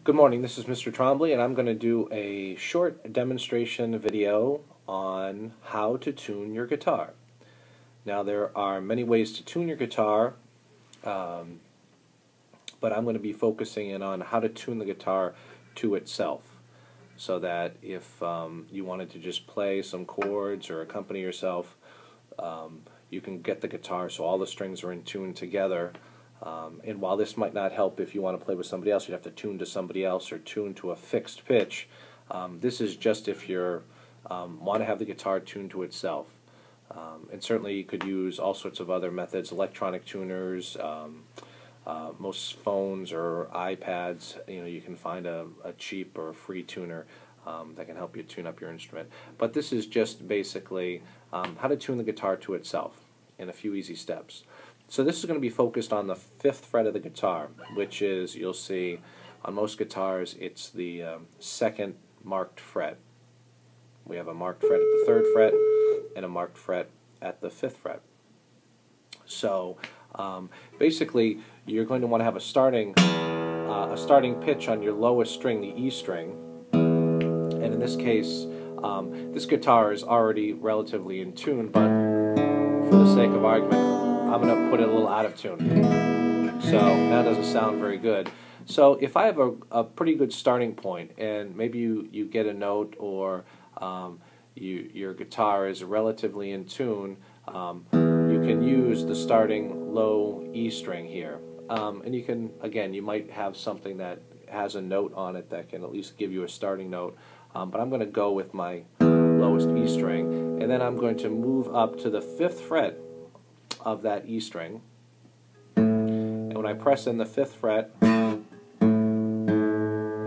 Good morning, this is Mr. Trombley, and I'm going to do a short demonstration video on how to tune your guitar. Now, there are many ways to tune your guitar, but I'm going to be focusing in on how to tune the guitar to itself, so that if you wanted to just play some chords or accompany yourself, you can get the guitar so all the strings are in tune together. And while this might not help if you want to play with somebody else, you'd have to tune to somebody else or tune to a fixed pitch. This is just if you want to have the guitar tuned to itself. And certainly you could use all sorts of other methods, electronic tuners, most phones or iPads, you can find a cheap or free tuner that can help you tune up your instrument. But this is just basically how to tune the guitar to itself in a few easy steps. So this is going to be focused on the 5th fret of the guitar, which is, you'll see on most guitars, it's the 2nd marked fret. We have a marked fret at the 3rd fret and a marked fret at the 5th fret. So basically, you're going to want to have a starting pitch on your lowest string, the E string. And in this case, this guitar is already relatively in tune, but for the sake of argument, I'm going to put it a little out of tune. So that doesn't sound very good. So if I have a pretty good starting point, and maybe you get a note, or your guitar is relatively in tune, you can use the starting low E string here. And you can, again, you might have something that has a note on it that can at least give you a starting note. But I'm going to go with my lowest E string, and then I'm going to move up to the 5th fret of that E string, and when I press in the 5th fret and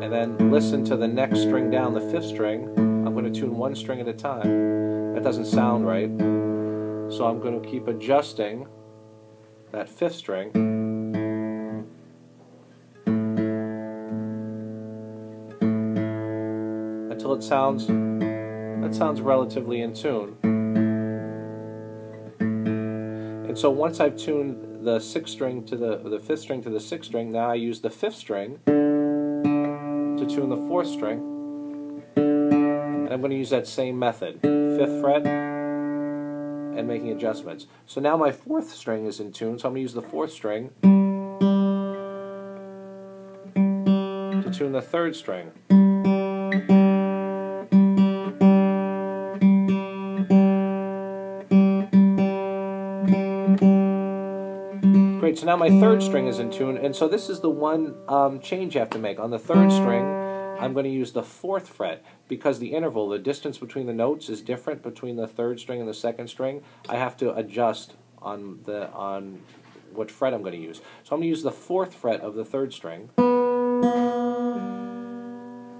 then listen to the next string down, the 5th string, I'm going to tune one string at a time. That doesn't sound right, so I'm going to keep adjusting that 5th string until it sounds relatively in tune. And so once I've tuned the 6th string to the 5th string to the 6th string, now I use the 5th string to tune the 4th string. And I'm going to use that same method, 5th fret and making adjustments. So now my 4th string is in tune, so I'm going to use the 4th string to tune the 3rd string. Great, so now my 3rd string is in tune, and so this is the one change you have to make. On the 3rd string, I'm going to use the 4th fret, because the interval, the distance between the notes is different between the 3rd string and the 2nd string. I have to adjust on what fret I'm going to use. So I'm going to use the 4th fret of the 3rd string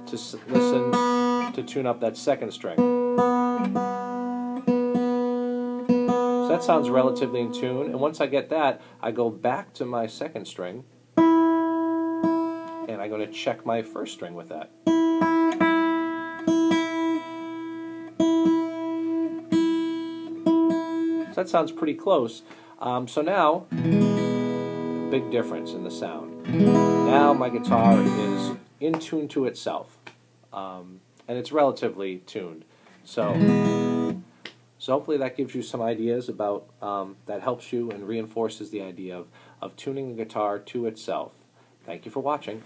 to listen to tune up that 2nd string. So that sounds relatively in tune, and once I get that, I go back to my 2nd string, and I'm going to check my 1st string with that. So that sounds pretty close. So now, big difference in the sound. Now my guitar is in tune to itself, and it's relatively tuned. So hopefully that gives you some ideas about, that helps you and reinforces the idea of tuning the guitar to itself. Thank you for watching.